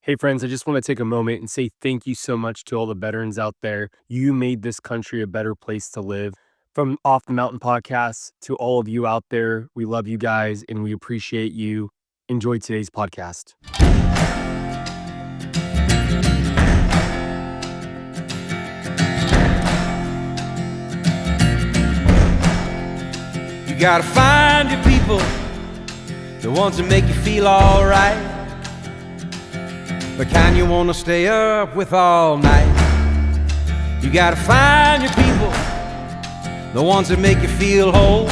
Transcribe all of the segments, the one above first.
Hey, friends, I just want to take a moment and say thank you so much to all the veterans out there. You made this country a better place to live. From Off the Mountain podcast to all of you out there, we love you guys and we appreciate you. Enjoy today's podcast. You gotta find your people, the ones that make you feel alright, the kind you wanna stay up with all night. You gotta find your people, the ones that make you feel whole.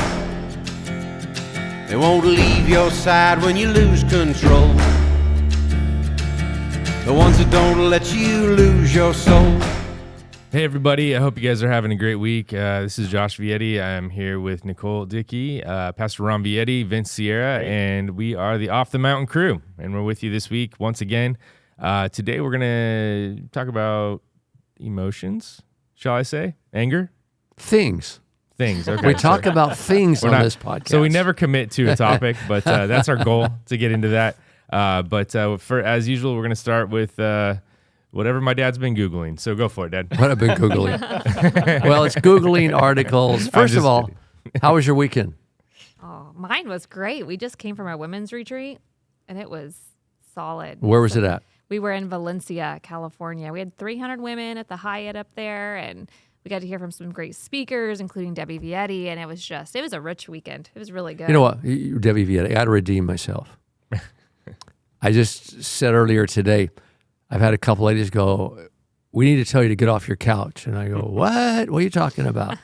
They won't leave your side when you lose control. The ones that don't let you lose your soul. Hey everybody, I hope you guys are having a great week. This is Josh Vietti. I'm here with Nicole Dickey, Pastor Ron Vietti, Vince Sierra, and we are the Off the Mountain crew. And we're with you this week once again. Today we're going to talk about emotions, shall I say? Anger? Things. Okay. We talk about things on this podcast. So we never commit to a topic, but that's our goal, to get into that. But for as usual, we're going to start with whatever my dad's been Googling. So go for it, Dad. What I've been Googling. Well, it's Googling articles. First of all, how was your weekend? Oh, mine was great. We just came from our women's retreat, and it was solid. Where was it at? We were in Valencia, California. We had 300 women at the Hyatt up there, and we got to hear from some great speakers, including Debbie Vietti, and it was a rich weekend. It was really good. You know what, Debbie Vietti, I got to redeem myself. I just said earlier today, I've had a couple ladies go, we need to tell you to get off your couch. And I go, what? What are you talking about?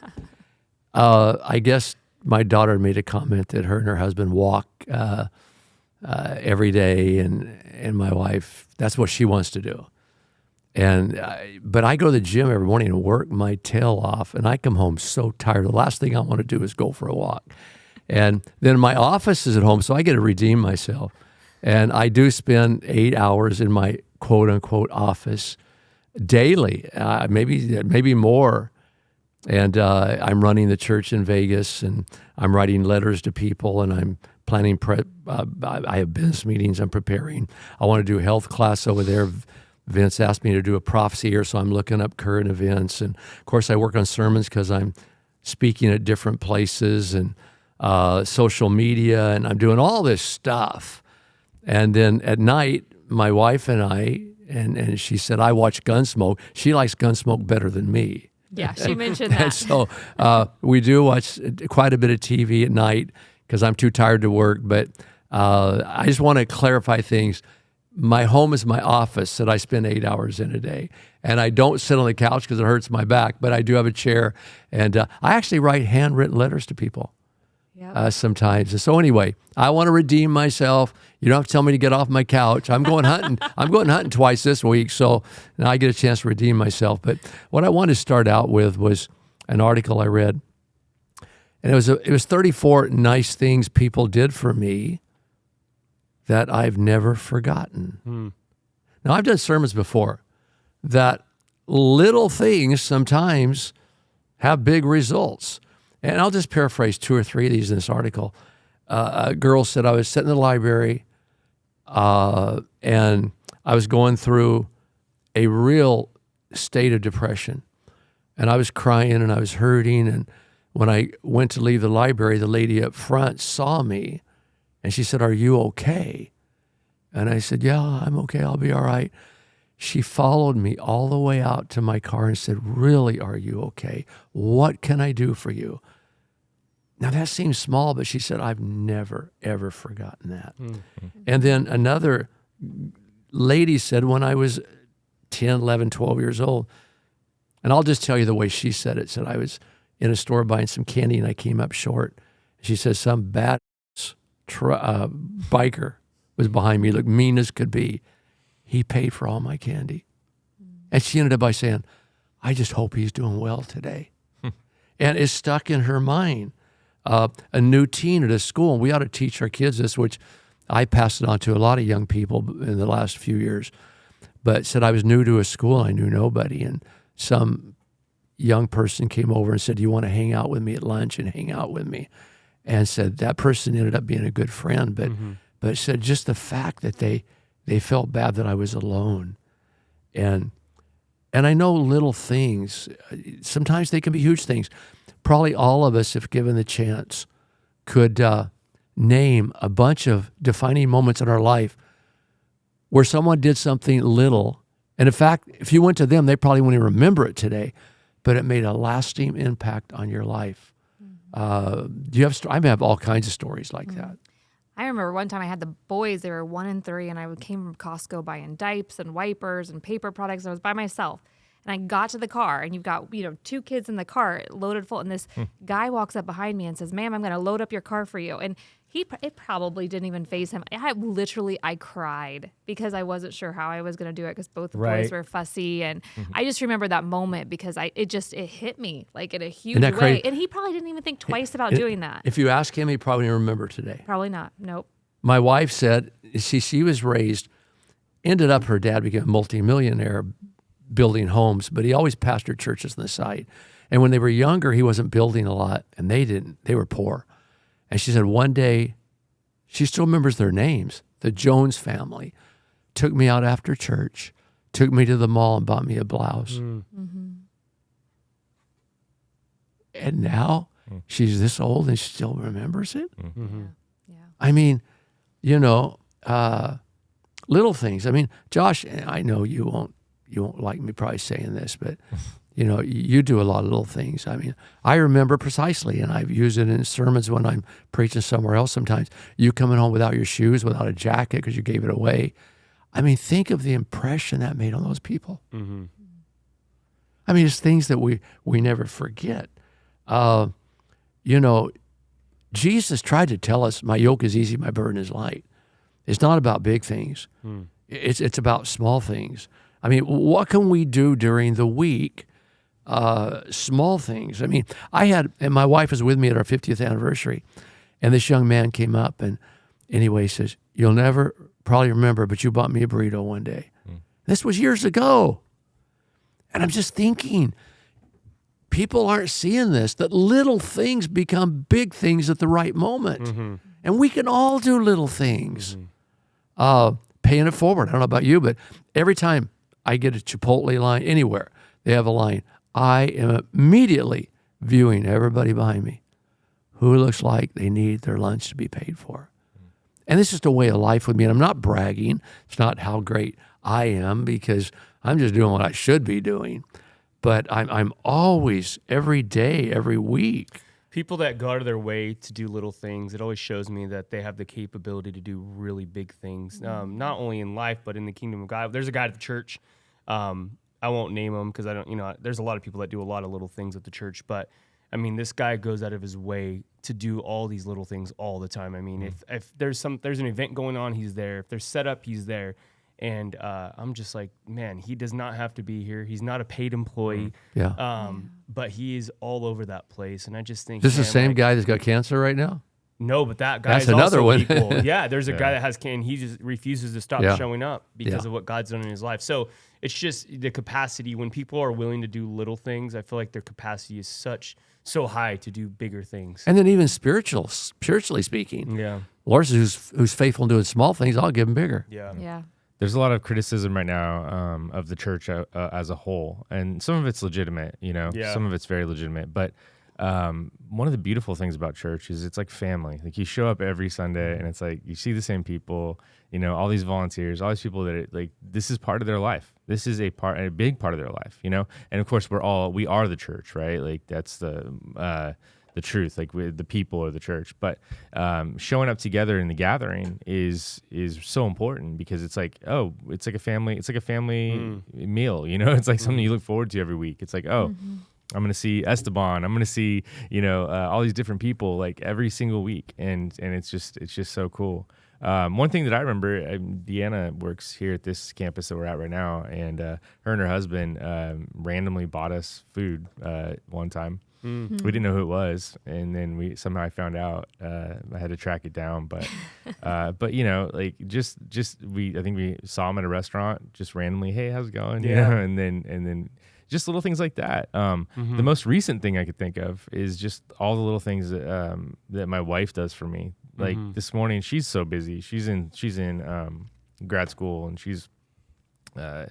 I guess my daughter made a comment that her and her husband walk every day, and my wife, that's what she wants to do. But I go to the gym every morning and work my tail off, and I come home so tired. The last thing I want to do is go for a walk. And then my office is at home, so I get to redeem myself. And I do spend 8 hours in my quote-unquote office daily, maybe more. And I'm running the church in Vegas, and I'm writing letters to people, and I'm planning I have business meetings I'm preparing. I want to do a health class over there. Vince asked me to do a prophecy here, so I'm looking up current events. And, of course, I work on sermons because I'm speaking at different places and social media, and I'm doing all this stuff. And then at night, my wife and I, and she said, I watch Gunsmoke. She likes Gunsmoke better than me. Yeah, she mentioned that. And so we do watch quite a bit of TV at night because I'm too tired to work. But I just want to clarify things. My home is my office that I spend 8 hours in a day. And I don't sit on the couch because it hurts my back, but I do have a chair. And I actually write handwritten letters to people. Yep. Sometimes. And so anyway, I want to redeem myself. You don't have to tell me to get off my couch. I'm going hunting. I'm going hunting twice this week, so now I get a chance to redeem myself. But what I wanted to start out with was an article I read, and it was 34 nice things people did for me that I've never forgotten. Now, I've done sermons before that little things sometimes have big results. And I'll just paraphrase 2 or 3 of these in this article. A girl said, I was sitting in the library and I was going through a real state of depression. And I was crying and I was hurting. And when I went to leave the library, the lady up front saw me and she said, are you okay? And I said, yeah, I'm okay. I'll be all right. She followed me all the way out to my car and said, really, are you okay? What can I do for you? Now, that seems small, but she said, I've never, ever forgotten that. Mm-hmm. And then another lady said when I was 10, 11, 12 years old, and I'll just tell you the way she said it, said I was in a store buying some candy and I came up short. She said some bad biker was behind me, looked mean as could be. He paid for all my candy. And she ended up by saying, I just hope he's doing well today. And it's stuck in her mind. A new teen at a school, and we ought to teach our kids this, which I passed it on to a lot of young people in the last few years, but said I was new to a school, I knew nobody, and some young person came over and said, do you want to hang out with me at lunch, and hang out with me? And said that person ended up being a good friend, but said just the fact that they They felt bad that I was alone. And I know little things, sometimes they can be huge things. Probably all of us, if given the chance, could name a bunch of defining moments in our life where someone did something little. And in fact, if you went to them, they probably wouldn't even remember it today, but it made a lasting impact on your life. Do you have? I have all kinds of stories like that. I remember one time I had the boys, they were 1 and 3, and I came from Costco buying diapers and wipers and paper products. And I was by myself. And I got to the car, and you've got, 2 kids in the car loaded full. And this guy walks up behind me and says, "Ma'am, I'm going to load up your car for you." And it probably didn't even faze him. I cried because I wasn't sure how I was going to do it because both the boys were fussy. And I just remember that moment because it hit me like in a huge way. Crazy? And he probably didn't even think twice about doing that. If you ask him, he probably didn't remember today. Probably not. Nope. My wife said, she was raised, ended up her dad became a multimillionaire building homes, but he always pastored churches on the side. And when they were younger, he wasn't building a lot, and they didn't. They were poor. And she said one day, she still remembers their names, the Jones family, took me out after church, took me to the mall and bought me a blouse. And now she's this old and she still remembers it. Yeah. I mean, little things. I mean, Josh, I know you won't like me probably saying this, but you do a lot of little things. I mean, I remember precisely, and I've used it in sermons when I'm preaching somewhere else sometimes, you coming home without your shoes, without a jacket because you gave it away. I mean, think of the impression that made on those people. I mean, it's things that we never forget. Jesus tried to tell us, my yoke is easy, my burden is light. It's not about big things. It's about small things. I mean, what can we do during the week? Small things. I mean, and my wife was with me at our 50th anniversary, and this young man came up and anyway, he says, "You'll never probably remember, but you bought me a burrito one day." This was years ago. And I'm just thinking, people aren't seeing this, that little things become big things at the right moment. And we can all do little things. Paying it forward. I don't know about you, but every time I get a Chipotle line anywhere, they have a line, I am immediately viewing everybody behind me who looks like they need their lunch to be paid for. And this is the way of life with me. And I'm not bragging. It's not how great I am because I'm just doing what I should be doing. But I'm always, every day, every week. People that go out of their way to do little things, it always shows me that they have the capability to do really big things, not only in life, but in the kingdom of God. There's a guy at the church. I won't name him because I don't, there's a lot of people that do a lot of little things at the church, but I mean, this guy goes out of his way to do all these little things all the time. I mean, if there's an event going on, he's there. If there's setup, he's there. And I'm just like, man, he does not have to be here. He's not a paid employee. But he is all over that place. And I just think, This is the same guy that's got cancer right now? No, but that guy That's is another also one. equal. Yeah, there's a guy that has cancer. He just refuses to stop showing up because of what God's done in his life. So it's just the capacity. When people are willing to do little things, I feel like their capacity is so high to do bigger things. And then even spiritually speaking, Yeah. Lord says, who's faithful in doing small things, I'll give him bigger. Yeah. There's a lot of criticism right now of the church as a whole, and some of it's legitimate, some of it's very legitimate. But one of the beautiful things about church is it's like family. Like you show up every Sunday, and it's like you see the same people, all these volunteers, all these people that this is part of their life. This is a big part of their life, And of course, we are the church, right? Like that's the truth, like the people of the church. But showing up together in the gathering is so important because it's like, it's like a family meal, It's like something you look forward to every week. It's like, I'm going to see Esteban. I'm going to see, all these different people like every single week. And it's just so cool. One thing that I remember, Deanna works here at this campus that we're at right now. And her and her husband randomly bought us food one time. We didn't know who it was, and then I found out. I had to track it down, but I think we saw him at a restaurant, just randomly. Hey, how's it going? And then just little things like that. The most recent thing I could think of is just all the little things that my wife does for me. Like this morning, she's so busy. She's in grad school, and she's got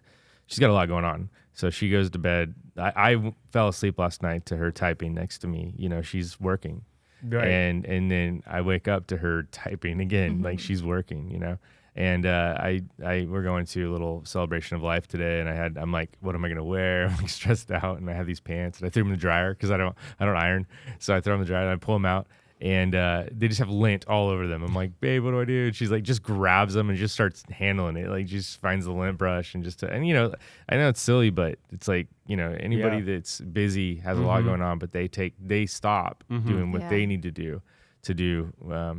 a lot going on. So she goes to bed. I fell asleep last night to her typing next to me. You know, she's working. Right. And then I wake up to her typing again, like she's working, you know. And we're going to a little celebration of life today, and I'm like, what am I gonna wear? I'm like stressed out, and I have these pants, and I threw them in the dryer because I don't iron, so I throw them in the dryer and I pull them out, and they just have lint all over them. I'm like, babe, what do I do? And she's like, just grabs them and just starts handling it, like just finds the lint brush and and you know, I know it's silly, but it's like, you know, anybody that's busy has a lot going on, but they stop doing what they need to do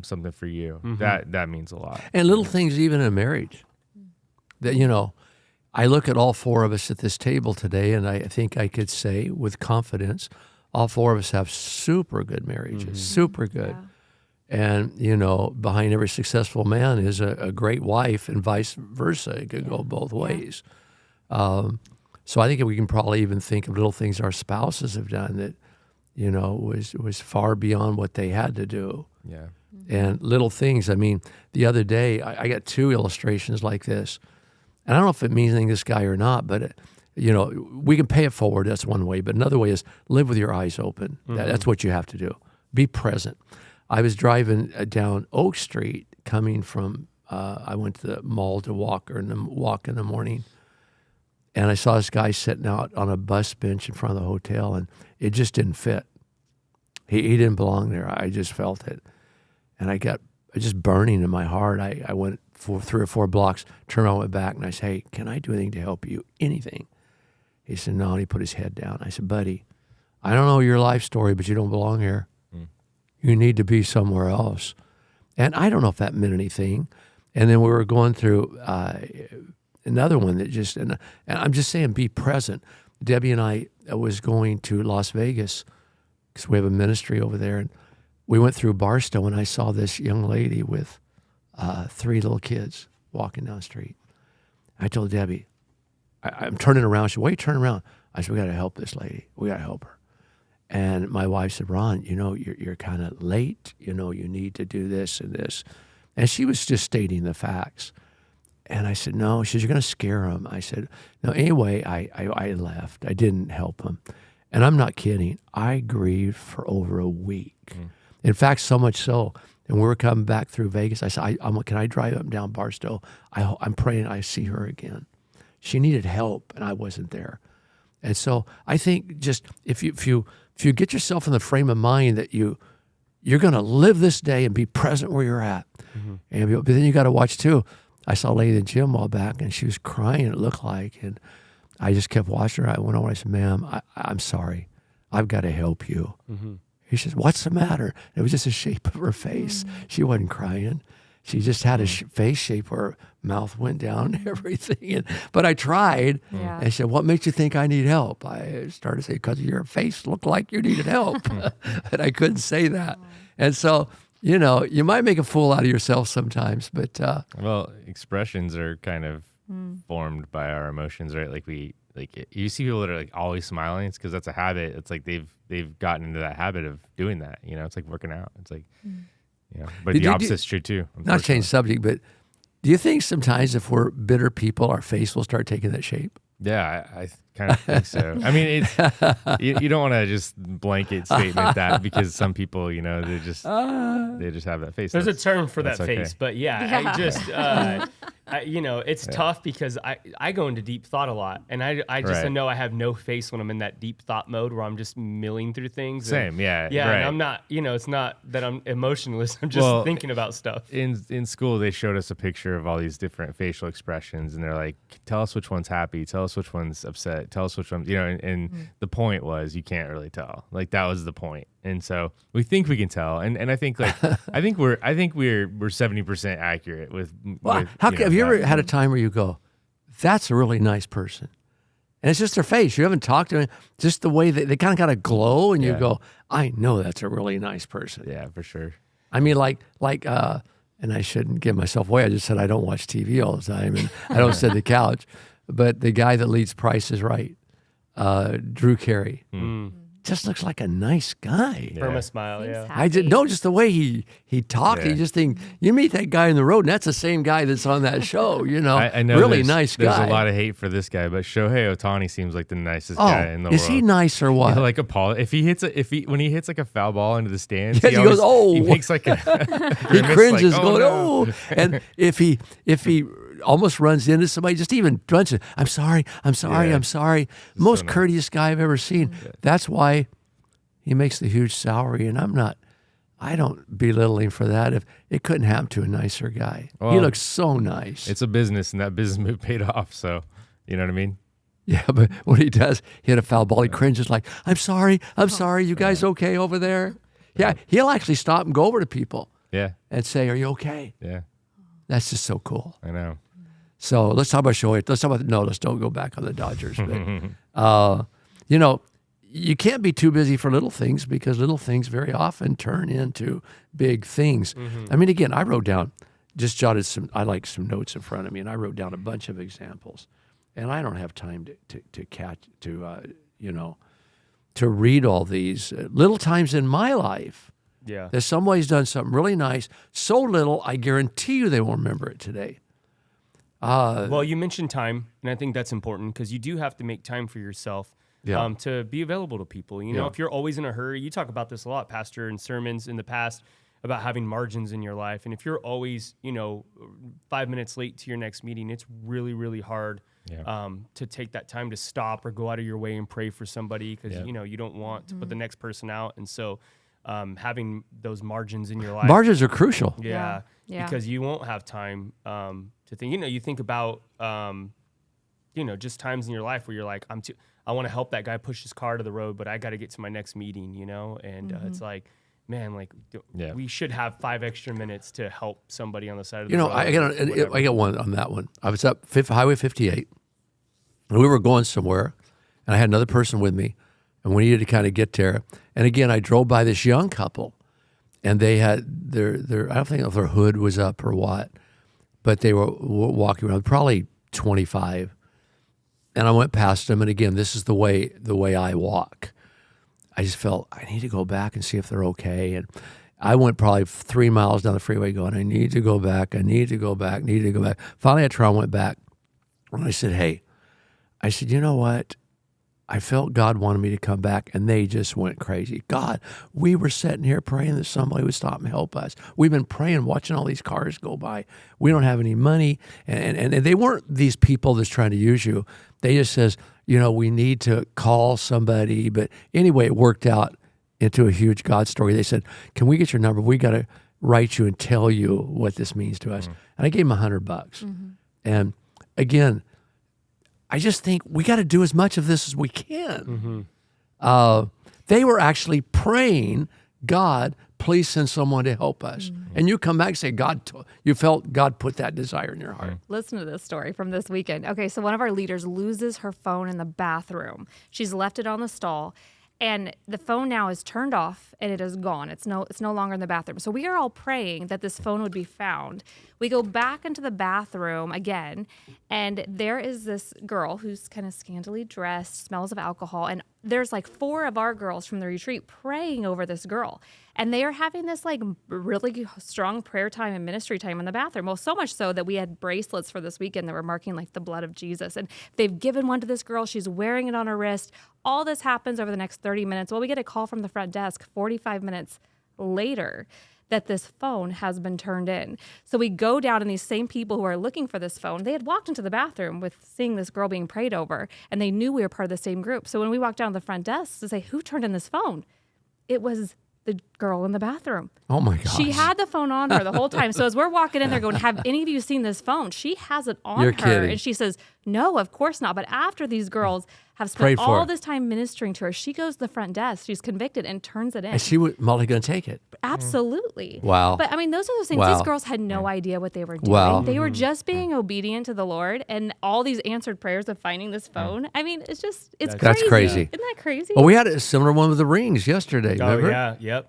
something for you. That means a lot. And little things even in a marriage that, you know, I look at all four of us at this table today, and I think I could say with confidence, all four of us have super good marriages, super good. Yeah. And, you know, behind every successful man is a great wife, and vice versa. It could go both ways. So I think we can probably even think of little things our spouses have done that, you know, was far beyond what they had to do. Yeah. And little things. I mean, the other day, I got two illustrations like this. And I don't know if it means anything to this guy or not, but, you know, we can pay it forward. That's one way. But another way is live with your eyes open. That's what you have to do. Be present. I was driving down Oak Street coming from, I went to the mall to walk in the morning. And I saw this guy sitting out on a bus bench in front of the hotel, and it just didn't fit. He didn't belong there. I just felt it. And I got just burning in my heart. I went for 3 or 4 blocks, turned around, went back, and I said, hey, can I do anything to help you? Anything? He said, no, and he put his head down. I said, buddy, I don't know your life story, but you don't belong here. You need to be somewhere else. And I don't know if that meant anything. And then we were going through another one that just, and I'm just saying, be present. Debbie and I was going to Las Vegas because we have a ministry over there, and we went through Barstow, and I saw this young lady with 3 little kids walking down the street. I told Debbie, I'm turning around. She said, wait, turn around. I said, we got to help this lady. We got to help her. And my wife said, Ron, you know, you're kind of late. You know, you need to do this and this. And she was just stating the facts. And I said, no. She said, you're going to scare them. I said, no. Anyway, I left. I didn't help them. And I'm not kidding. I grieved for over a week. In fact, so much so, and we were coming back through Vegas. I said, can I drive up and down Barstow? I'm praying I see her again. She needed help, and I wasn't there. And so I think just if you get yourself in the frame of mind that you're going to live this day and be present where you're at, but then you got to watch too. I saw a lady in the gym a while back, and she was crying, it looked like, and I just kept watching her. I went over and I said, ma'am, I'm sorry. I've got to help you. He says, what's the matter? It was just the shape of her face. She wasn't crying. She just had a face shape where her mouth went down and everything. But I tried. And she said, what makes you think I need help? I started to say, because your face looked like you needed help. And I couldn't say that. And so, you know, you might make a fool out of yourself sometimes, but well, expressions are kind of formed by our emotions, right? Like you see people that are like always smiling. It's because that's a habit. It's like they've gotten into that habit of doing that. You know, it's like working out. It's like, you know, but the opposite's true too. Not change subject, but do you think sometimes if we're bitter people, our face will start taking that shape? Yeah, I kind of think so. I mean, it's you don't want to just blanket statement that, because some people, you know, they just have that face. There's a term for that okay. face, but I just you know, it's tough because I go into deep thought a lot, and I just know I have no face when I'm in that deep thought mode where I'm just milling through things. Same, yeah. Right. And I'm not, you know, it's not that I'm emotionless. I'm just thinking about stuff. In school, they showed us a picture of all these different facial expressions, and they're like, tell us which one's happy, tell us which one's upset, tell us which one, you know, and the point was you can't really tell. Like, that was the point. And so we think we can tell, and I think like I think we're 70% accurate with. Have you ever had a time where you go, "That's a really nice person," and it's just their face. You haven't talked to them, just the way they kind of got a glow, and you go, "I know that's a really nice person." Yeah, for sure. I mean, and I shouldn't give myself away. I just said I don't watch TV all the time, and I don't sit at the couch. But the guy that leads Price is Right, Drew Carey. just looks like a nice guy. From a smile, Seems yeah. I didn't know just the way he talked. Yeah. You just think you meet that guy in the road, and that's the same guy that's on that show. You know, I know really there's, nice guy. There's a lot of hate for this guy, but Shohei Ohtani seems like the nicest guy in the is world. he nice or what? Like when he hits like a foul ball into the stands, Yes, he goes, "Oh." he makes like a He cringes, like, going, no. "Oh!" And if he almost runs into somebody, just even runs it, "I'm sorry, I'm sorry, Yeah. I'm sorry." Most nice. courteous guy I've ever seen. That's why he makes the huge salary, and I don't belittle him for that. If it couldn't happen to a nicer guy, he Well, looks so nice. It's a business, and that business move paid off. So, you know what I mean? Yeah, but when he does hit a foul ball, he cringes like, I'm sorry, you guys okay over there? Yeah, he'll actually stop and go over to people Yeah, and say, are you okay? yeah, That's just so cool. I know. So let's talk about Shohei. Let's don't go back on the Dodgers. But, you know, you can't be too busy for little things because little things very often turn into big things. I mean, again, I wrote down, just jotted some notes in front of me, and I wrote down a bunch of examples. And I don't have time to read all these little times in my life Yeah. that somebody's done something really nice. So little, I guarantee you they won't remember it today. Well, you mentioned time, and I think that's important because you do have to make time for yourself to be available to people. You know, Yeah. if you're always in a hurry, you talk about this a lot, Pastor, in sermons in the past about having margins in your life. And if you're always, 5 minutes late to your next meeting, it's really, really hard to take that time to stop or go out of your way and pray for somebody because, you don't want to put the next person out. And so having those margins in your life. Margins are crucial. Yeah. Yeah. Because you won't have time to think. You think about, just times in your life where you're like, I want to help that guy push his car to the road, but I got to get to my next meeting, And it's like, man, we should have 5 extra minutes to help somebody on the side of the road. I got one on that one. I was up Highway 58, and we were going somewhere, and I had another person with me, and we needed to kind of get there. And again, I drove by this young couple, and they had their I don't think if their hood was up or what, but they were walking around, probably 25. And I went past them, and again, this is the way I walk. I just felt I need to go back and see if they're okay. And I went probably 3 miles down the freeway going, I need to go back. Finally, I turned and went back. And I said, hey, you know what? I felt God wanted me to come back, and they just went crazy. God, we were sitting here praying that somebody would stop and help us. We've been praying, watching all these cars go by. We don't have any money. And they weren't these people that's trying to use you. They just says, we need to call somebody. But anyway, it worked out into a huge God story. They said, can we get your number? We got to write you and tell you what this means to us. And I gave them $100. And again, I just think we got to do as much of this as we can. They were actually praying, God, please send someone to help us. And you come back and say, you felt God put that desire in your heart. Listen to this story from this weekend. Okay, so one of our leaders loses her phone in the bathroom. She's left it on the stall, and the phone now is turned off and it is gone. It's no longer in the bathroom. So we are all praying that this phone would be found. We go back into the bathroom again, and there is this girl who's kind of scantily dressed, smells of alcohol, and there's like 4 of our girls from the retreat praying over this girl. And they are having this like really strong prayer time and ministry time in the bathroom. Well, so much so that we had bracelets for this weekend that were marking like the blood of Jesus. And they've given one to this girl. She's wearing it on her wrist. All this happens over the next 30 minutes. Well, we get a call from the front desk 45 minutes later that this phone has been turned in. So we go down, and these same people who are looking for this phone, they had walked into the bathroom with seeing this girl being prayed over, and they knew we were part of the same group. So when we walked down to the front desk to say, who turned in this phone? It was the girl in the bathroom. Oh my gosh. She had the phone on her the whole time. So as we're walking in there going, have any of you seen this phone? She has it on You're her. kidding. And she says, no, of course not. But after these girls have Prayed spent for all her. this time ministering to her, she goes to the front desk. She's convicted and turns it in. And she was Molly going to take it. Absolutely. Wow. But I mean, those are those things. Wow. These girls had no idea what they were doing. Wow. They were just being obedient to the Lord, and all these answered prayers of finding this phone. I mean, it's crazy. That's crazy. Isn't that crazy? Well, we had a similar one with the rings yesterday. Oh, Remember? yeah.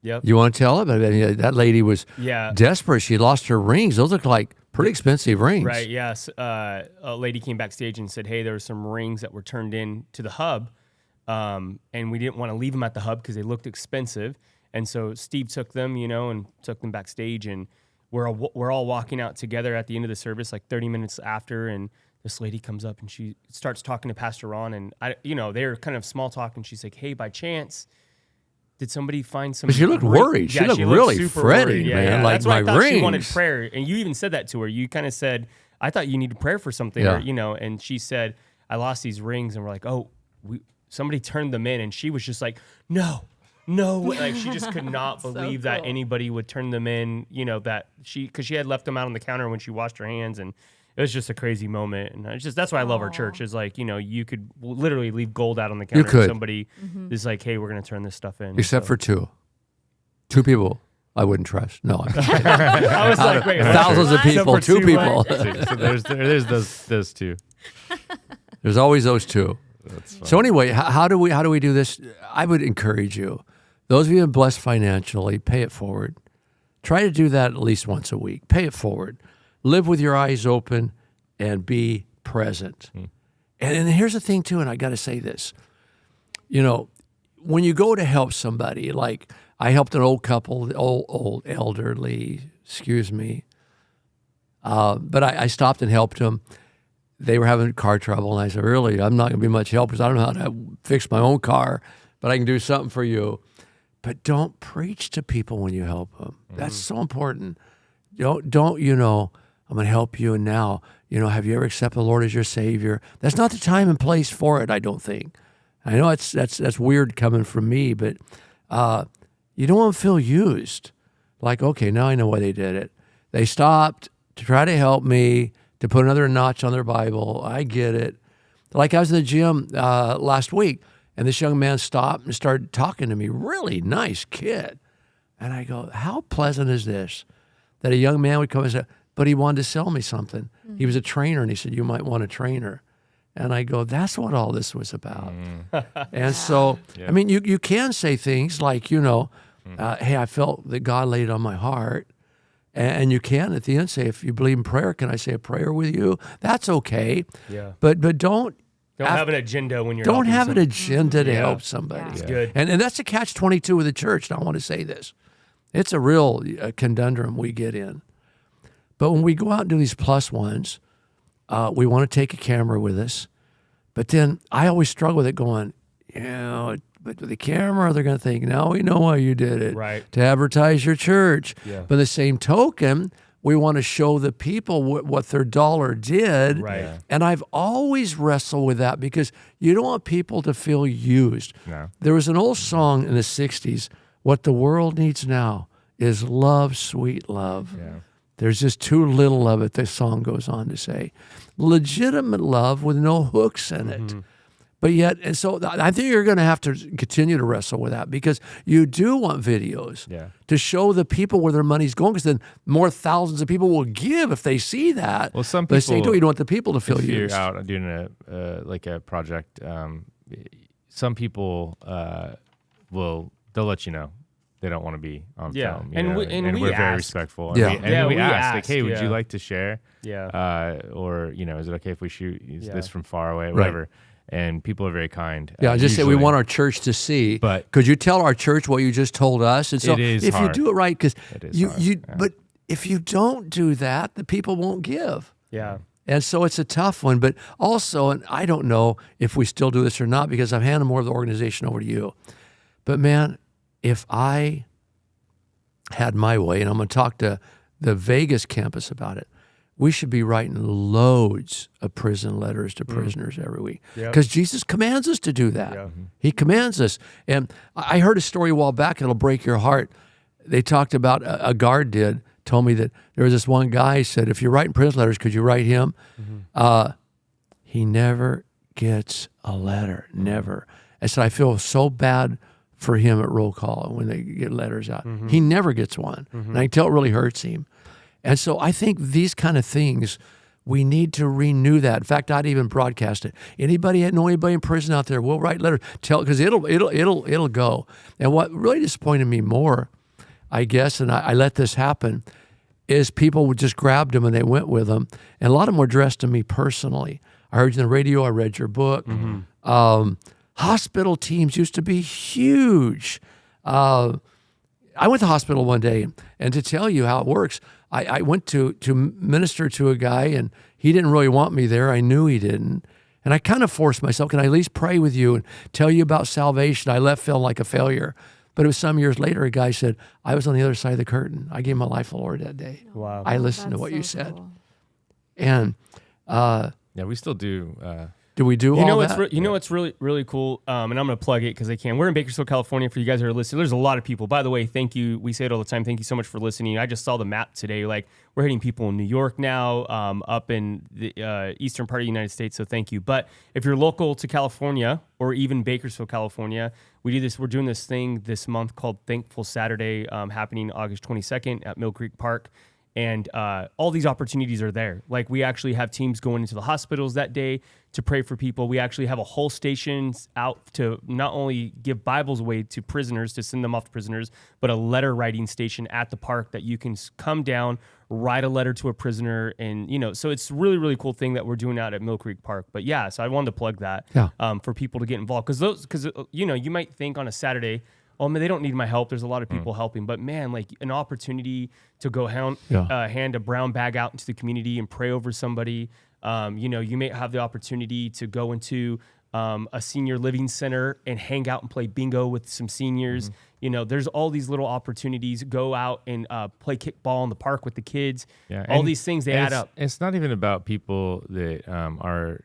Yep. You want to tell it? I mean, that lady was desperate. She lost her rings. Those look like pretty expensive rings. Right, yes. A lady came backstage and said, hey, there were some rings that were turned in to the hub and we didn't want to leave them at the hub because they looked expensive. And so Steve took them, and took them backstage, and we're all walking out together at the end of the service, like 30 minutes after, and this lady comes up and she starts talking to Pastor Ron, and they're kind of small talk, and she's like, "Hey, by chance, did somebody find some?" But she looked worried. She looked really super fretting, worried. man. Yeah. Like that's why my I thought rings. she wanted prayer, and you even said that to her. You kind of said, "I thought you needed prayer for something," Yeah. or and she said, "I lost these rings," and we're like, "Oh, somebody turned them in," and she was just like, "No." Like she just could not believe that anybody would turn them in, because she had left them out on the counter when she washed her hands, and it was just a crazy moment. And that's why I love our church is like, you could literally leave gold out on the counter. could. And somebody is like, "Hey, we're going to turn this stuff in." Except for two people I wouldn't trust. No, I'm kidding. I was like, wait, what? Thousands of people, Except for two people. So there's those two. There's always those two. That's fun. So anyway, how do we do this? I would encourage you, those of you who are blessed financially, pay it forward. Try to do that at least once a week. Pay it forward. Live with your eyes open and be present. And here's the thing too, and I got to say this. When you go to help somebody, like I helped an old couple, old elderly, but I stopped and helped them. They were having car trouble, and I said, "Really, I'm not going to be much help because I don't know how to fix my own car, but I can do something for you." But don't preach to people when you help them. That's so important. Don't I'm going to help you, and now, have you ever accepted the Lord as your Savior? That's not the time and place for it, I don't think. I know that's weird coming from me, but you don't want to feel used. Like, okay, now I know why they did it. They stopped to try to help me, to put another notch on their Bible. I get it. Like I was in the gym last week, and this young man stopped and started talking to me. Really nice kid. And I go, how pleasant is this? That a young man would come and say, but he wanted to sell me something. He was a trainer, and he said, "You might want a trainer." And I go, that's what all this was about. And so, I mean, you can say things like, hey, I felt that God laid it on my heart. And you can at the end say, if you believe in prayer, can I say a prayer with you? That's okay. Yeah. But don't have an agenda when you're don't helping have an someone. agenda to help somebody. It's good. And that's a catch-22 with the church. And I want to say this. It's a real conundrum we get in. But when we go out and do these plus ones, we want to take a camera with us. But then I always struggle with it going, but with the camera, they're going to think, now we know why you did it. Right. To advertise your church. Yeah. But the same token, we want to show the people what their dollar did. Right. Yeah. And I've always wrestled with that because you don't want people to feel used. No. There was an old song in the 60s, what the world needs now is love, sweet love. Yeah. There's just too little of it, the song goes on to say. Legitimate love with no hooks in it. But yet, and so I think you're going to have to continue to wrestle with that because you do want videos to show the people where their money's going because then more thousands of people will give if they see that. Well, some but at the same people, time, you don't want the people to feel if used. you're out doing a project, some people they'll let you know. They don't want to be on film. And we're very asked. Respectful. Yeah. And we asked, asked, like, hey, would yeah. you like to share? Yeah. Or, is it okay if we shoot this from far away? Right. Whatever. And people are very kind. Yeah, I just say we usually. want our church to see. But could you tell our church what you just told us? And so It is if hard. you do it right, because It is hard, but if you don't do that, the people won't give. Yeah. And so it's a tough one. But also, and I don't know if we still do this or not because I've handed more of the organization over to you. But man, if I had my way, and I'm going to talk to the Vegas campus about it, we should be writing loads of prison letters to prisoners every week because Jesus commands us to do that. Yeah. He commands us. And I heard a story a while back, it'll break your heart. They talked about, a guard told me that there was this one guy said, if you're writing prison letters, could you write him? He never gets a letter, never. I said, I feel so bad for him at roll call when they get letters out. He never gets one. And I can tell it really hurts him. And so I think these kind of things, we need to renew that. In fact, I'd even broadcast it. Anybody know anybody in prison out there? We'll write letters. Because it'll go. And what really disappointed me more, I guess, and I let this happen, is people would just grabbed them and they went with them. And a lot of them were addressed to me personally. I heard you on the radio. I read your book. Hospital teams used to be huge. I went to the hospital one day, and to tell you how it works, I went to minister to a guy, and he didn't really want me there. I knew he didn't. And I kind of forced myself, can I at least pray with you and tell you about salvation? I left feeling like a failure. But it was some years later, a guy said, I was on the other side of the curtain. I gave my life to the Lord that day. Wow. I listened to That's what you so said. cool. And Yeah, we still do. do we do You all know that? what's you know what's really really cool, and I'm gonna plug it because I can. We're in Bakersfield, California. For you guys that are listening, there's a lot of people. By the way, thank you. We say it all the time. Thank you so much for listening. I just saw the map today. Like we're hitting people in New York now, up in the eastern part of the United States. So thank you. But if you're local to California or even Bakersfield, California, we're doing this thing this month called Thankful Saturday, happening August 22nd at Mill Creek Park. And all these opportunities are there. Like we actually have teams going into the hospitals that day to pray for people. We actually have a whole station out to not only give Bibles away to prisoners, to send them off to prisoners, but a letter writing station at the park that you can come down, write a letter to a prisoner. And, so it's really, really cool thing that we're doing out at Mill Creek Park. But yeah, so I wanted to plug that for people to get involved. Because you might think on a Saturday, oh man, they don't need my help. There's a lot of people helping, but man, like an opportunity to go hand a brown bag out into the community and pray over somebody. You may have the opportunity to go into a senior living center and hang out and play bingo with some seniors. There's all these little opportunities. Go out and play kickball in the park with the kids. Yeah, all these things, they add up. It's not even about people that are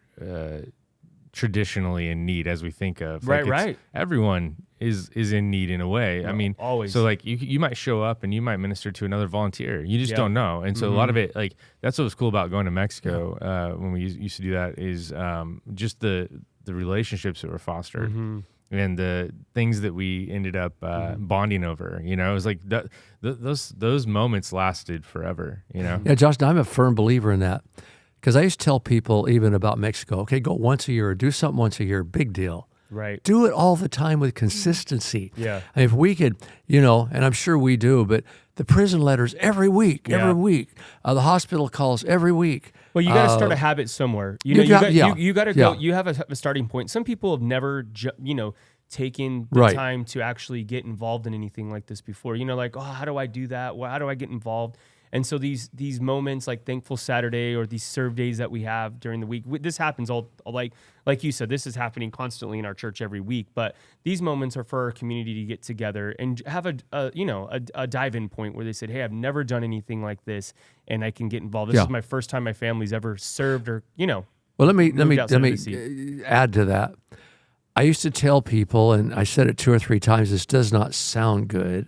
traditionally in need as we think of. Right. Everyone is in need in a way. No, I mean, always. So like you might show up and you might minister to another volunteer. You just don't know. And so a lot of it, like that's what was cool about going to Mexico when we used to do that is just the relationships that were fostered. And the things that we ended up bonding over, it was like those moments lasted forever, Yeah, Josh, I'm a firm believer in that. Because I used to tell people even about Mexico, okay, go once a year or do something once a year, big deal. Right. Do it all the time with consistency. Yeah. I mean, if we could, and I'm sure we do, but the prison letters every week. The hospital calls every week. Well, you got to start a habit somewhere. You got to go. You have a starting point. Some people have never, taken the time to actually get involved in anything like this before. Like, oh, how do I do that? How do I get involved? And so these moments like Thankful Saturday or these serve days that we have during the week, this happens all like you said, this is happening constantly in our church every week. But these moments are for our community to get together and have a dive-in point where they said, hey, I've never done anything like this and I can get involved. This is my first time my family's ever served or, Well, let me add to that. I used to tell people, and I said it 2 or 3 times, this does not sound good,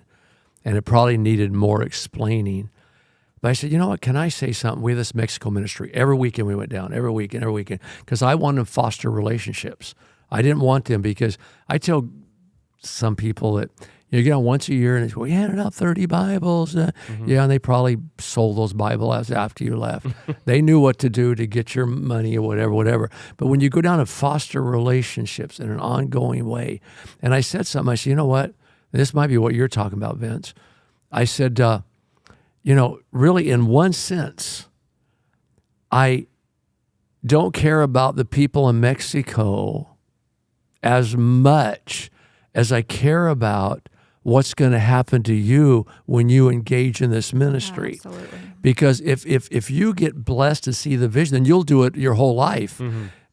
and it probably needed more explaining. But I said, you know what, can I say something? We have this Mexico ministry. Every weekend we went down, every weekend, because I wanted to foster relationships. I didn't want them because I tell some people that, you get on once a year and they say, well, you handed out 30 Bibles. Yeah, and they probably sold those Bibles after you left. They knew what to do to get your money or whatever. But when you go down and foster relationships in an ongoing way, and I said something, I said, you know what, this might be what you're talking about, Vince. I said, really, in one sense, I don't care about the people in Mexico as much as I care about what's going to happen to you when you engage in this ministry. Absolutely. Because if you get blessed to see the vision, then you'll do it your whole life.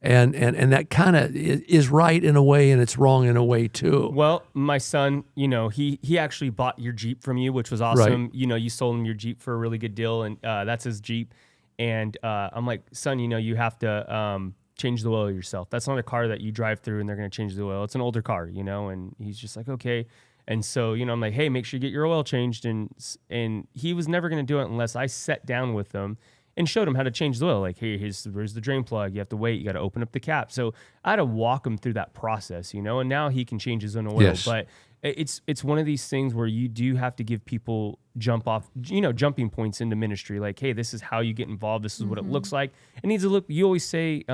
And that kind of is right in a way, and it's wrong in a way too. Well, my son, he actually bought your Jeep from you, which was awesome. Right. You sold him your Jeep for a really good deal, and that's his Jeep. And I'm like, son, you have to change the oil yourself. That's not a car that you drive through and they're going to change the oil. It's an older car, and he's just like, okay. And so, I'm like, hey, make sure you get your oil changed. And he was never going to do it unless I sat down with him and showed him how to change the oil. Like, hey, here's the drain plug. You have to wait. You got to open up the cap. So I had to walk him through that process, and now he can change his own oil. Yes. But it's one of these things where you do have to give people jumping points into ministry. Like, hey, this is how you get involved. This is what it looks like. It needs to look, you always say,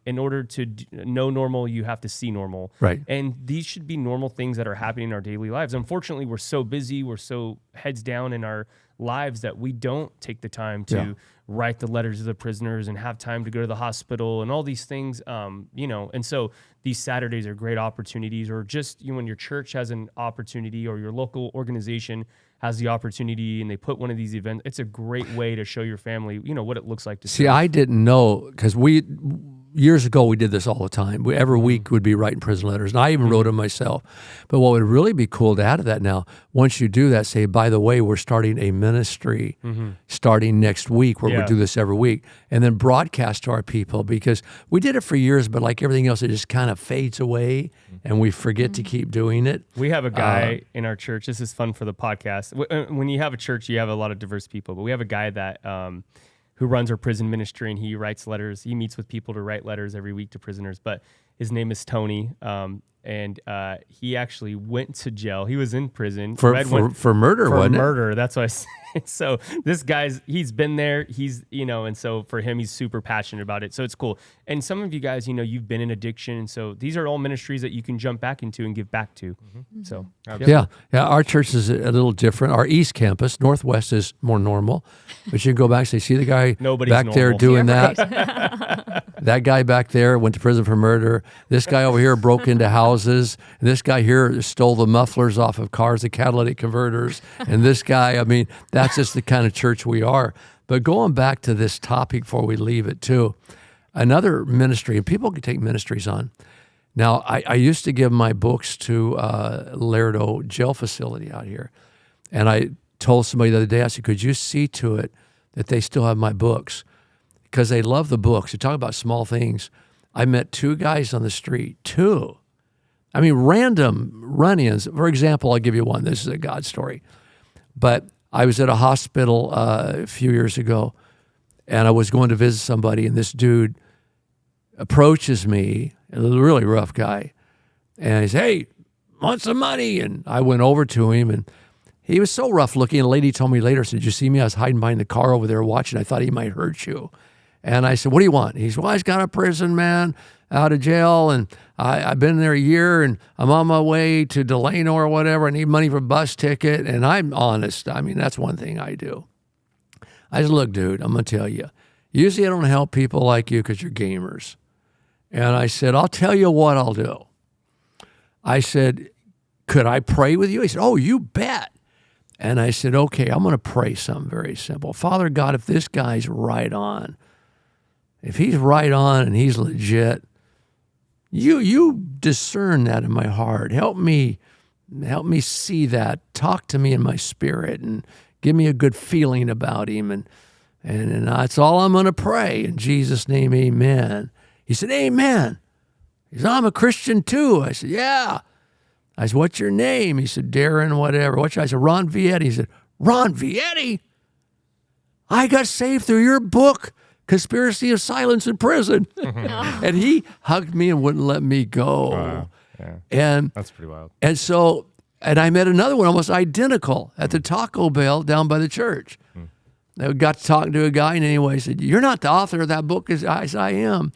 in order to know normal, you have to see normal. Right. And these should be normal things that are happening in our daily lives. Unfortunately, we're so busy. We're so heads down in our lives that we don't take the time to write the letters to the prisoners and have time to go to the hospital and all these things, and so these Saturdays are great opportunities, or just when your church has an opportunity or your local organization has the opportunity and they put one of these events, it's a great way to show your family, what it looks like to See, serve. I didn't know, because years ago, we did this all the time. Every week would be writing prison letters, and I even wrote them myself. But what would really be cool to add to that now, once you do that, say, by the way, we're starting a ministry starting next week where we'll do this every week, and then broadcast to our people, because we did it for years, but like everything else, it just kind of fades away, and we forget to keep doing it. We have a guy in our church. This is fun for the podcast. When you have a church, you have a lot of diverse people, but we have a guy that who runs our prison ministry, and he writes letters. He meets with people to write letters every week to prisoners, but his name is Tony. And he actually went to jail. He was in prison For murder, for wasn't murder. That's why I said. So this he's been there. He's, and so for him, he's super passionate about it. So it's cool. And some of you guys, you've been in addiction. And so these are all ministries that you can jump back into and give back to. So, Yeah. Our church is a little different. Our East Campus, Northwest is more normal, but you can go back and say, see the guy Nobody's back there normal. doing Yeah, that? That guy back there went to prison for murder. This guy over here broke into houses. And this guy here stole the mufflers off of cars, the catalytic converters. And this guy, that's just the kind of church we are. But going back to this topic before we leave it too, another ministry, and people can take ministries on. Now, I used to give my books to Laredo jail facility out here. And I told somebody the other day, I said, could you see to it that they still have my books? Because they love the books. You talk about small things. I met 2 guys on the street, 2. Random run-ins. For example, I'll give you one. This is a God story. But I was at a hospital a few years ago, and I was going to visit somebody, and this dude approaches me, a really rough guy, and he says, hey, want some money? And I went over to him, and he was so rough looking. A lady told me later, said, did you see me? I was hiding behind the car over there watching. I thought he might hurt you. And I said, what do you want? He said, well, I just got out of prison, man, out of jail, and I've been there a year, and I'm on my way to Delano or whatever. I need money for a bus ticket, and I'm honest. That's one thing I do. I said, look, dude, I'm going to tell you. Usually I don't help people like you because you're gamers. And I said, I'll tell you what I'll do. I said, could I pray with you? He said, oh, you bet. And I said, okay, I'm going to pray something very simple. Father God, if this guy's right on, if he's right on and he's legit, you discern that in my heart. Help me see that. Talk to me in my spirit and give me a good feeling about him. And that's all I'm going to pray. In Jesus' name, amen. He said, amen. He said, I'm a Christian too. I said, yeah. I said, what's your name? He said, Darren, whatever. I said, Ron Vietti. He said, Ron Vietti? I got saved through your book, Conspiracy of Silence in Prison. And he hugged me and wouldn't let me go. Wow. Yeah. And That's pretty wild. and so, and I met another one almost identical at the Taco Bell down by the church. I got to talking to a guy, and anyway, he said, you're not the author of that book. I said, I am.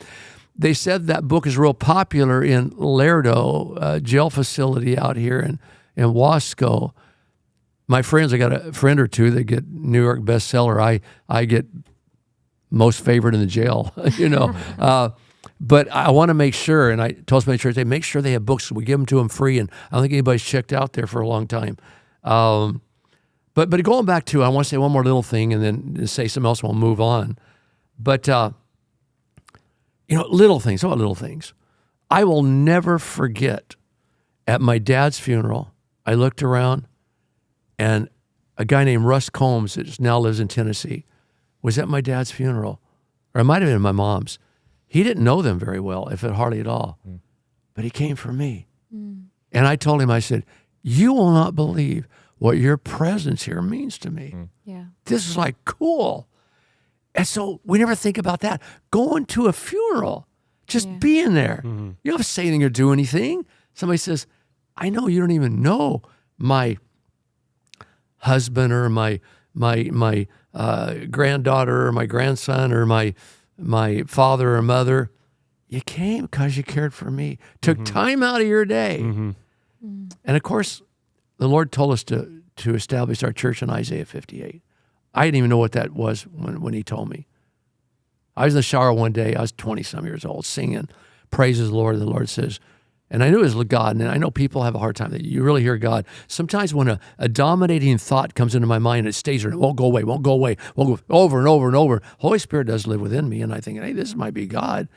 They said that book is real popular in Laredo, jail facility out here in Wasco. My friends, I got a friend or two that get New York bestseller. I get most favored in the jail, But I want to make sure, and I told somebody in church, they make sure they have books. So we give them to them free, and I don't think anybody's checked out there for a long time. But going back to, I want to say one more little thing, and then say something else, and we'll move on. But little things. What little things? I will never forget. At my dad's funeral, I looked around, and a guy named Russ Combs, that now lives in Tennessee, was at my dad's funeral, or it might have been my mom's. He didn't know them very well, if it hardly at all, but he came for me. And I told him, I said, you will not believe what your presence here means to me. Yeah. This is like cool. And so we never think about that. Going to a funeral, just being there. You don't have to say anything or do anything. Somebody says, I know you don't even know my husband or my granddaughter or my grandson or my father or mother. You came because you cared for me. Took time out of your day. And of course, the Lord told us to establish our church in Isaiah 58. I didn't even know what that was when he told me. I was in the shower one day. I was 20-some years old, singing, praises the Lord. And the Lord says, and I knew it was God, and I know people have a hard time that you really hear God. Sometimes when a dominating thought comes into my mind, it stays there, and it won't go away, won't go over and over and over. Holy Spirit does live within me, and I think, hey, this might be God.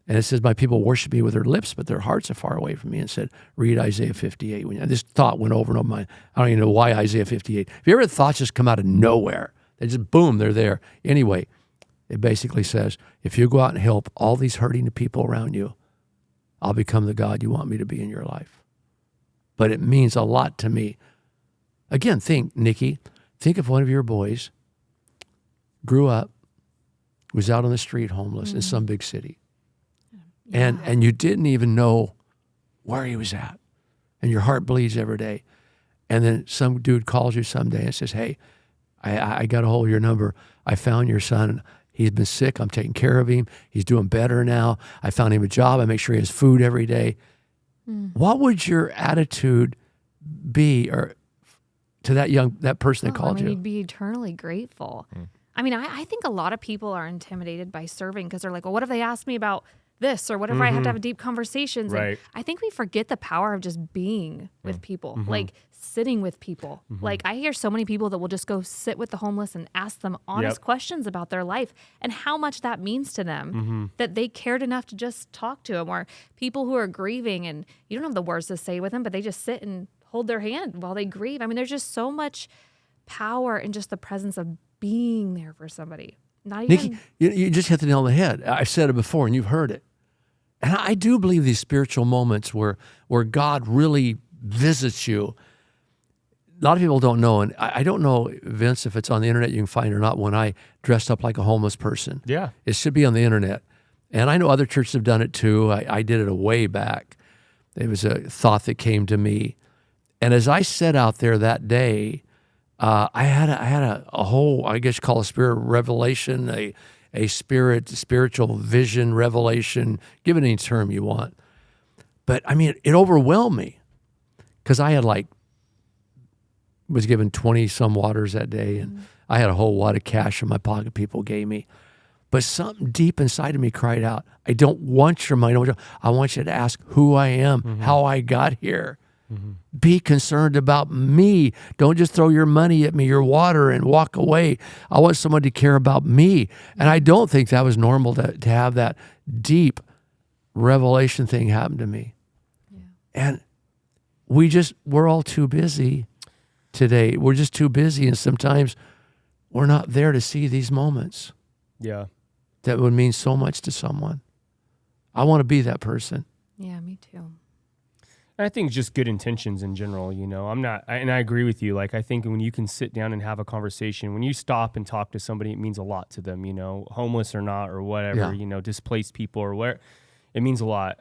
And it says, my people worship me with their lips, but their hearts are far away from me. And said, read Isaiah 58. This thought went over and over my mind. I don't even know why Isaiah 58. Have you ever had thoughts just come out of nowhere? They just, boom, they're there. Anyway, it basically says, if you go out and help all these hurting people around you, I'll become the God you want me to be in your life. But it means a lot to me. Again, Nikki, think of one of your boys, grew up, was out on the street homeless in some big city. Yeah. And you didn't even know where he was at. And your heart bleeds every day. And then some dude calls you someday and says, hey, I got a hold of your number. I found your son. He's been sick. I'm taking care of him. He's doing better now. I found him a job. I make sure he has food every day. What would your attitude be to that person that called you? You'd be eternally grateful. I mean, I think a lot of people are intimidated by serving because they're like, well, what if they ask me about this or whatever? I have to have deep conversations. Right. And I think we forget the power of just being with people, like sitting with people. Like I hear so many people that will just go sit with the homeless and ask them honest questions about their life and how much that means to them, that they cared enough to just talk to them. Or people who are grieving and you don't have the words to say with them, but they just sit and hold their hand while they grieve. I mean, there's just so much power in just the presence of being there for somebody. Not even. Nikki, you just hit the nail on the head. I've said it before and you've heard it. And I do believe these spiritual moments where God really visits you. A lot of people don't know, and I don't know, Vince, if it's on the internet you can find it or not, when I dressed up like a homeless person. Yeah. It should be on the internet. And I know other churches have done it too. I did it a way back. It was a thought that came to me. And as I sat out there that day, I had a whole, I guess you call it a spirit revelation, a spiritual vision, revelation, give it any term you want. But I mean, it overwhelmed me because I had was given 20 some waters that day, and I had a whole wad of cash in my pocket people gave me. But something deep inside of me cried out, I don't want your money. I want you to ask who I am, how I got here. Be concerned about me. Don't just throw your money at me, your water, and walk away. I want someone to care about me. And I don't think that was normal to have that deep revelation thing happen to me. Yeah. And we're all too busy today. We're just too busy, and sometimes we're not there to see these moments. Yeah. That would mean so much to someone. I want to be that person. Yeah, me too. I think just good intentions in general, and I agree with you. Like, I think when you can sit down and have a conversation, when you stop and talk to somebody, it means a lot to them, homeless or not, or whatever, displaced people or where it means a lot.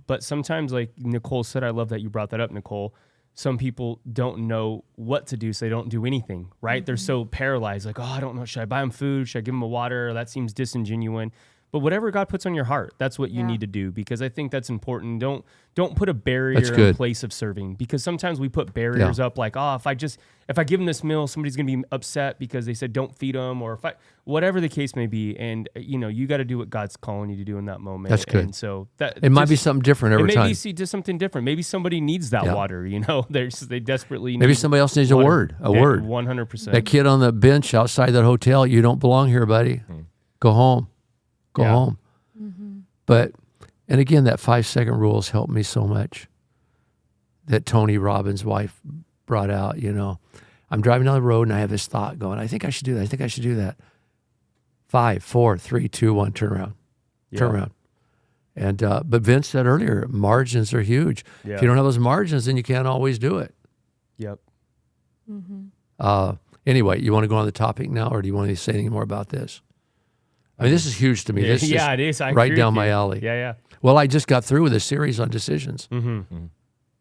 But sometimes, like Nicole said, I love that you brought that up, Nicole. Some people don't know what to do, so they don't do anything, right? They're so paralyzed, like, oh, I don't know. Should I buy them food? Should I give them a water? That seems disingenuous. But whatever God puts on your heart, that's what you need to do, because I think that's important. Don't put a barrier in place of serving, because sometimes we put barriers up, like, oh, if I give them this meal, somebody's going to be upset because they said don't feed them, or whatever the case may be. And you got to do what God's calling you to do in that moment. That's good. And so that it might be something different every time. Maybe just something different. Maybe somebody needs that water. They desperately need. Maybe somebody else needs water. a word. 100%. That kid on the bench outside that hotel, you don't belong here, buddy. Go home. Go home. But, and again, that 5-second rule has helped me so much, that Tony Robbins' wife brought out. I'm driving down the road and I have this thought going, I think I should do that. I think I should do that. 5, 4, 3, 2, 1, turn around. Turn around. And, but Vince said earlier, margins are huge. Yeah. If you don't have those margins, then you can't always do it. Yep. Anyway, you want to go on the topic now, or do you want to say anything more about this? I mean, this is huge to me. This is it is. right down my alley. Yeah. Well, I just got through with a series on decisions.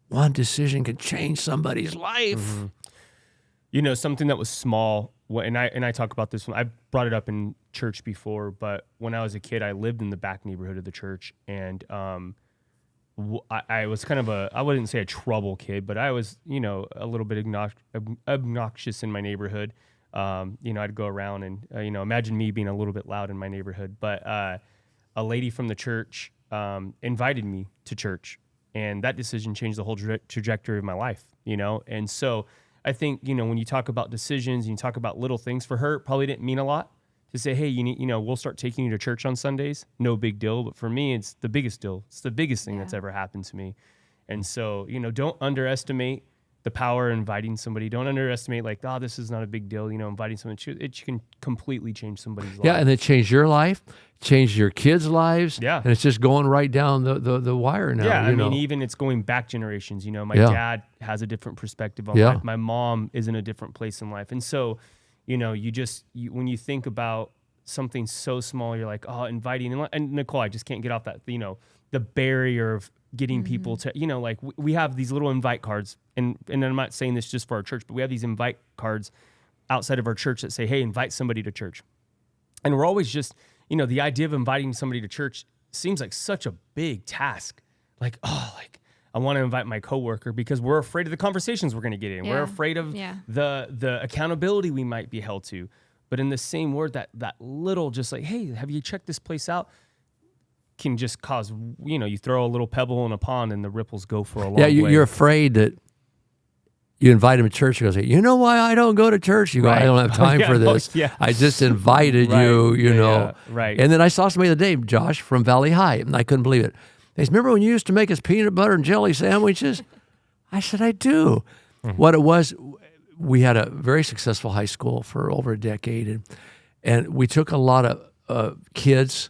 One decision can change somebody's life. Something that was small, and I talk about this one. I brought it up in church before, but when I was a kid, I lived in the back neighborhood of the church, and I was kind of I wouldn't say a trouble kid, but I was, a little bit obnoxious in my neighborhood. I'd go around and, imagine me being a little bit loud in my neighborhood. But a lady from the church invited me to church. And that decision changed the whole trajectory of my life, And so I think, when you talk about decisions and you talk about little things, for her, it probably didn't mean a lot to say, hey, we'll start taking you to church on Sundays. No big deal. But for me, it's the biggest deal. It's the biggest thing that's ever happened to me. And so, don't underestimate the power of inviting somebody. Don't underestimate this is not a big deal. Inviting someone, it can completely change somebody's life. Yeah, and it changed your life, changed your kids' lives. Yeah. And it's just going right down the wire now. Yeah, I mean, even it's going back generations. My dad has a different perspective on life. My mom is in a different place in life. And so, when you think about something so small, you're like, oh, inviting. And Nicole, I just can't get off that, the barrier of getting people to, we have these little invite cards. And I'm not saying this just for our church, but we have these invite cards outside of our church that say, hey, invite somebody to church. And we're always just, the idea of inviting somebody to church seems like such a big task. I want to invite my coworker because we're afraid of the conversations we're going to get in. Yeah. We're afraid of the accountability we might be held to. But in the same word, that little just like, hey, have you checked this place out? Can just cause, you throw a little pebble in a pond and the ripples go for a long way. You're afraid that you invite him to church. He goes, you know why I don't go to church? You go, I don't have time for this. I just invited you, Right. And then I saw somebody the other day, Josh, from Valley High, and I couldn't believe it. They said, remember when you used to make us peanut butter and jelly sandwiches? I said, I do. What it was, we had a very successful high school for over a decade, and we took a lot of kids,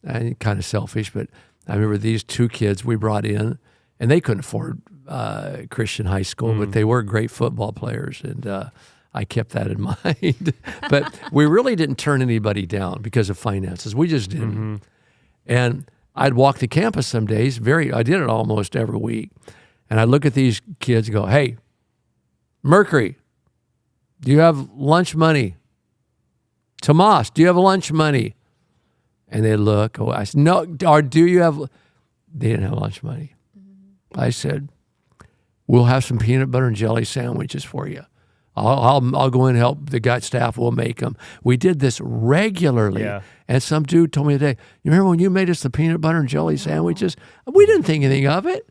and kind of selfish, but I remember these two kids we brought in, and they couldn't afford Christian high school, but they were great football players, and I kept that in mind. But we really didn't turn anybody down because of finances. We just didn't. And I'd walk the campus some days, I did it almost every week, and I'd look at these kids and go, hey, Mercury, do you have lunch money? Tomas, do you have lunch money? And they look. I said, no. Or do you have? They didn't have lunch money. I said, we'll have some peanut butter and jelly sandwiches for you. I'll go in and help the guy staff. We'll make them. We did this regularly. Yeah. And some dude told me today, you remember when you made us the peanut butter and jelly sandwiches? We didn't think anything of it.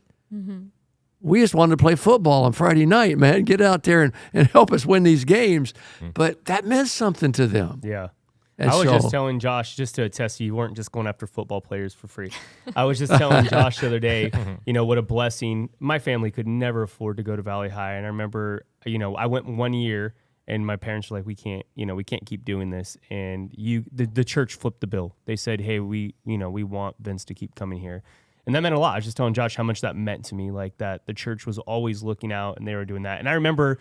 We just wanted to play football on Friday night, man. Get out there and help us win these games. But that meant something to them. Yeah. I was just telling Josh, just to attest to you weren't just going after football players for free. I was just telling Josh the other day, what a blessing. My family could never afford to go to Valley High. And I remember, I went 1 year and my parents were like, we can't keep doing this. And the church flipped the bill. They said, hey, we want Vince to keep coming here. And that meant a lot. I was just telling Josh how much that meant to me, like that the church was always looking out and they were doing that. And I remember,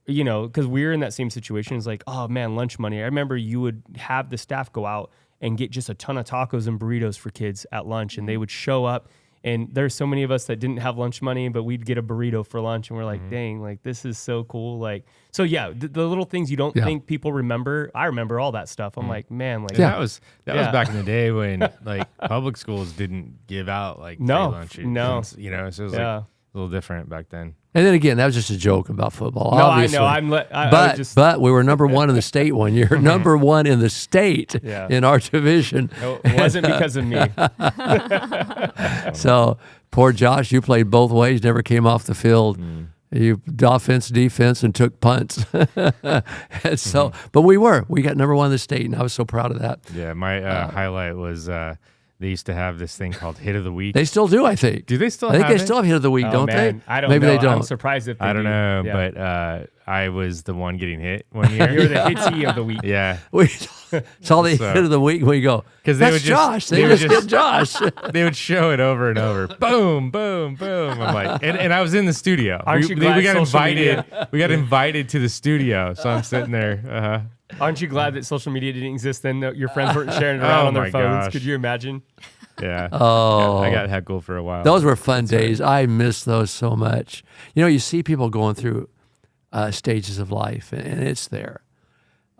because we were in that same situation. It's like, oh man, lunch money. I remember you would have the staff go out and get just a ton of tacos and burritos for kids at lunch, and they would show up. And there's so many of us that didn't have lunch money, but we'd get a burrito for lunch, and we're like, dang, like this is so cool. Like, so yeah, the little things you don't think people remember. I remember all that stuff. I'm like, man, like that was back in the day when like public schools didn't give out like free lunches. No, so it was like a little different back then. And then again, that was just a joke about football. No, obviously. I know. But we were number one in the state one year. Number one in the state in our division. No, it wasn't because of me. So poor Josh, you played both ways, never came off the field. You offense, defense, and took punts. And so, but we got number one in the state, and I was so proud of that. Yeah, my highlight was they used to have this thing called Hit of the Week. They still do, I think. Do they still have it? I think they still have Hit of the Week, don't they? I don't Maybe know. they don't. I'm surprised if they do. I don't know, but I was the one getting hit one year. You were the hitty of the week. Yeah. We saw the Hit of the Week, and we go, that's Josh. They just hit Josh. They would show it over and over. Boom, boom, boom. I'm like, and I was in the studio. Aren't you glad we got social invited. media? We got invited to the studio, so I'm sitting there. Aren't you glad that social media didn't exist then? Your friends weren't sharing it around on their phones. Gosh. Could you imagine? Yeah. Oh. I got heckled for a while. Those were fun days. I miss those so much. You see people going through stages of life, and it's there.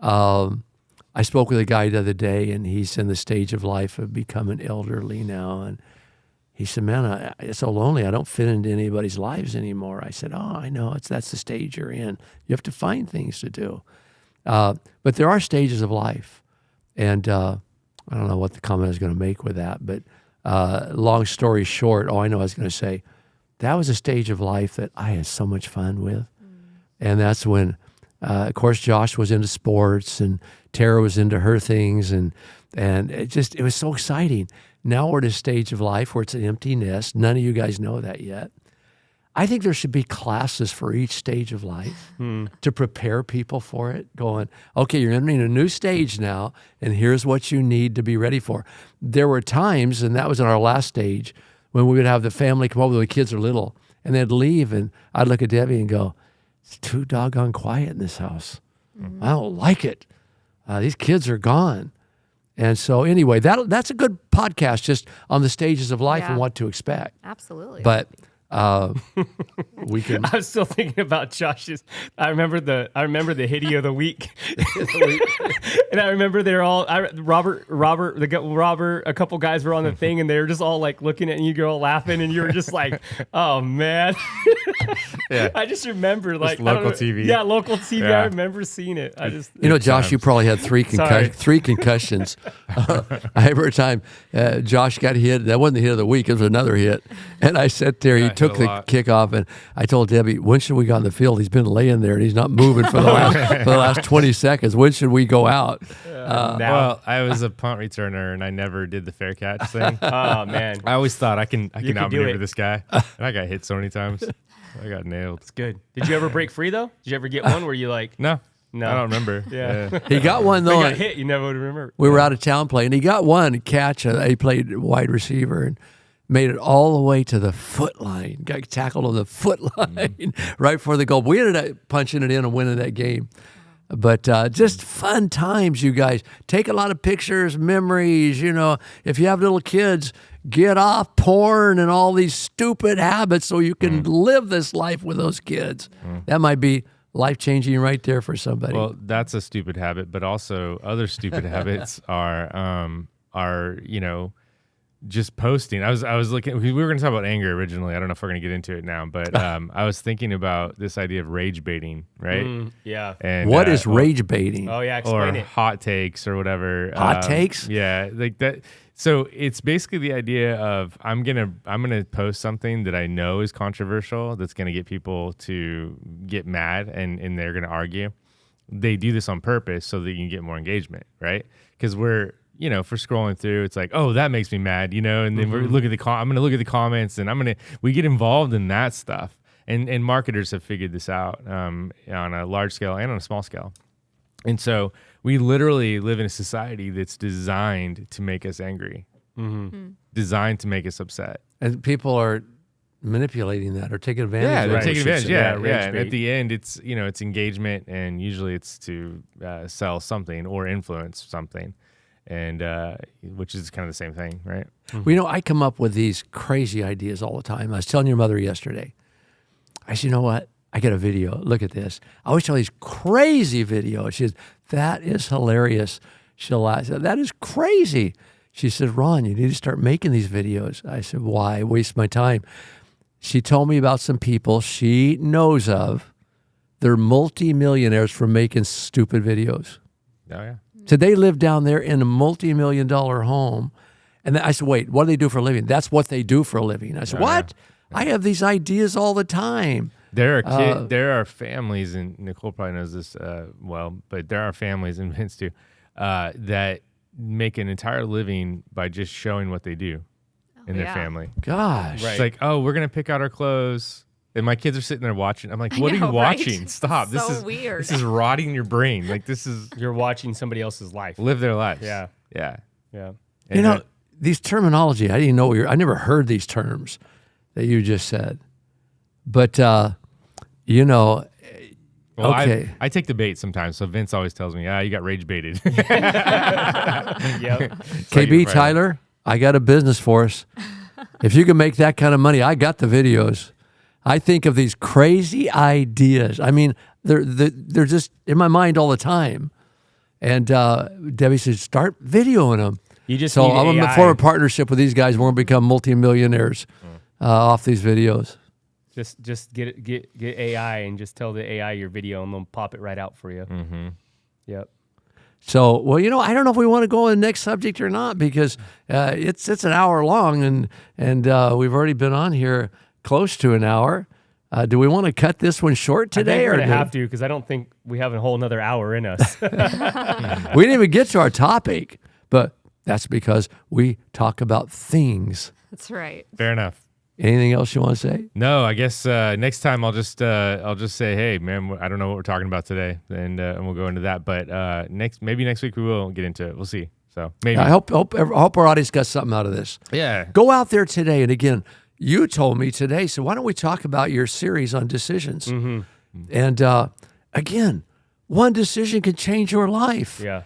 I spoke with a guy the other day, and he's in the stage of life of becoming elderly now, and he said, man, it's so lonely. I don't fit into anybody's lives anymore. I said, oh, I know. That's the stage you're in. You have to find things to do. But there are stages of life. And I don't know what the comment I was going to make with that, but long story short, I know I was going to say, that was a stage of life that I had so much fun with. And that's when, of course, Josh was into sports and Tara was into her things. And it was so exciting. Now we're at a stage of life where it's an empty nest. None of you guys know that yet. I think there should be classes for each stage of life to prepare people for it, going, okay, you're entering a new stage now, and here's what you need to be ready for. There were times, and that was in our last stage, when we would have the family come over when the kids are little, and they'd leave, and I'd look at Debbie and go, it's too doggone quiet in this house. I don't like it. These kids are gone. And so anyway, that's a good podcast just on the stages of life and what to expect. Absolutely. But we can. I'm still thinking about Josh's. I remember the hitty of the week, and I remember they're all Robert. A couple guys were on the thing, and they were just all like looking at you, girl, laughing, and you were just like, "Oh man." Yeah. I just remember like local TV. Yeah, local TV. Yeah. I remember seeing it. I just Josh, you probably had three Sorry. concussions. I remember a time Josh got hit. That wasn't the hit of the week. It was another hit. And I sat there. He took the kickoff, and I told Debbie, when should we go on the field? He's been laying there, and he's not moving for the last 20 seconds. When should we go out? Well, I was a punt returner, and I never did the fair catch thing. Oh man, I always thought I can can do outmaneuver it. this guy, and I got hit so many times. I got nailed. it's good. Did you ever break free though? Did you ever get one where you like? No, No. I don't remember. Yeah. He got one If though. you got hit, you never would remember. We were out of town playing. He got one catch. He played wide receiver and made it all the way to the foot line. Got tackled on the foot line right before the goal. We ended up punching it in and winning that game. But just fun times, you guys. Take a lot of pictures, memories. If you have little kids, get off porn and all these stupid habits so you can live this life with those kids. That might be life-changing right there for somebody. Well, that's a stupid habit, but also other stupid habits are just posting. I was looking. We were going to talk about anger originally. I don't know if we're going to get into it now, but I was thinking about this idea of rage baiting, right? Yeah. And what is rage baiting? Oh yeah, or explain it. hot takes or whatever. Hot takes? Yeah, like that. So it's basically the idea of I'm gonna post something that I know is controversial, that's gonna get people to get mad and they're gonna argue. They do this on purpose so that you can get more engagement, right? Because we're if we're scrolling through, it's like, oh, that makes me mad, and then we're looking at I'm gonna look at the comments and we get involved in that stuff. And marketers have figured this out on a large scale and on a small scale. And so we literally live in a society that's designed to make us angry, designed to make us upset. And people are manipulating that or taking advantage Yeah, of they're it. taking advantage. Yeah, Yeah. rage And bait. at the end, it's it's engagement, and usually it's to sell something or influence something, and which is kind of the same thing, right? Well, I come up with these crazy ideas all the time. I was telling your mother yesterday. I said, you know what? I get a video. Look at this. I always tell these crazy videos. She says, that is hilarious. She'll laugh. I said, that is crazy. She said, Ron, you need to start making these videos. I said, why? Waste my time. She told me about some people she knows of. They're multimillionaires for making stupid videos. Oh yeah. So they live down there in a multi-million-dollar home. And I said, wait, what do they do for a living? That's what they do for a living. I said, what? Yeah. I have these ideas all the time. There are families, and Nicole probably knows this well, but there are families, and Vince too, that make an entire living by just showing what they do in their family. Gosh. It's like, oh, we're going to pick out our clothes. And my kids are sitting there watching. I'm like, what are you watching? Right? Stop. This So is weird. This is rotting your brain. Like, this is You're watching somebody else's life. live their lives. Yeah. Yeah. Yeah. And these terminology, I didn't know I never heard these terms that you just said. But, well, okay. I take the bait sometimes. So Vince always tells me, you got rage baited. Yep. KB Tyler, I got a business for us. If you can make that kind of money, I got the videos. I think of these crazy ideas. I mean, they're just in my mind all the time. And Debbie said, start videoing them. You just So need I'm going to AI. form a partnership with these guys. We're going to become multimillionaires off these videos. Just get AI and just tell the AI your video, and they'll pop it right out for you. Mm-hmm. Yep. So, well, I don't know if we want to go on the next subject or not because it's an hour long and we've already been on here close to an hour. Do we want to cut this one short today? I think we're or going to have to because I don't think we have a whole another hour in us. We didn't even get to our topic, but that's because we talk about things. That's right. Fair enough. Anything else you want to say? No, I guess next time I'll just say, hey man, I don't know what we're talking about today, and we'll go into that. But maybe next week we will get into it. We'll see. So maybe. I hope our audience got something out of this. Yeah. Go out there today, and again, you told me today, so why don't we talk about your series on decisions? Mm-hmm. And again, one decision can change your life. Yeah.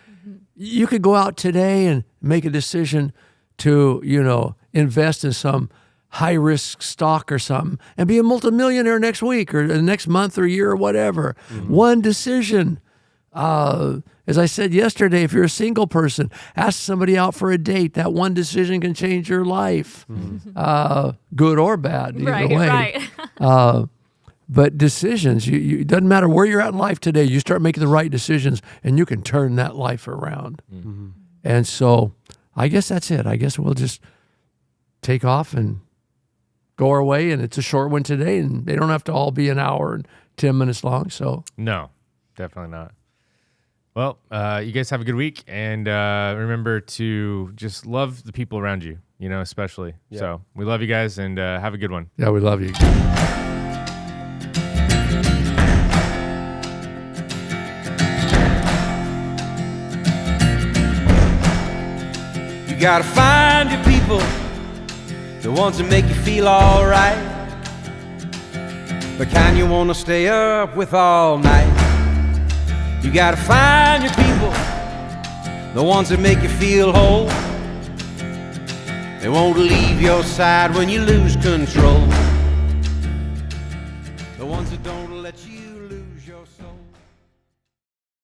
You could go out today and make a decision to invest in some high-risk stock or something and be a multimillionaire next week or the next month or year or whatever. Mm-hmm. One decision. As I said yesterday, if you're a single person, ask somebody out for a date. That one decision can change your life, good or bad, either way. Right. But decisions, it doesn't matter where you're at in life today, you start making the right decisions and you can turn that life around. Mm-hmm. And so I guess that's it. I guess we'll just take off and go our way, and it's a short one today, and they don't have to all be an hour and 10 minutes long. So No, definitely not. Well, you guys have a good week, and remember to just love the people around you, especially. Yeah. So we love you guys, and have a good one. Yeah, we love you. You gotta find your people, the ones that make you feel alright, the kind you wanna stay up with all night. You gotta find your people, the ones that make you feel whole. They won't leave your side when you lose control.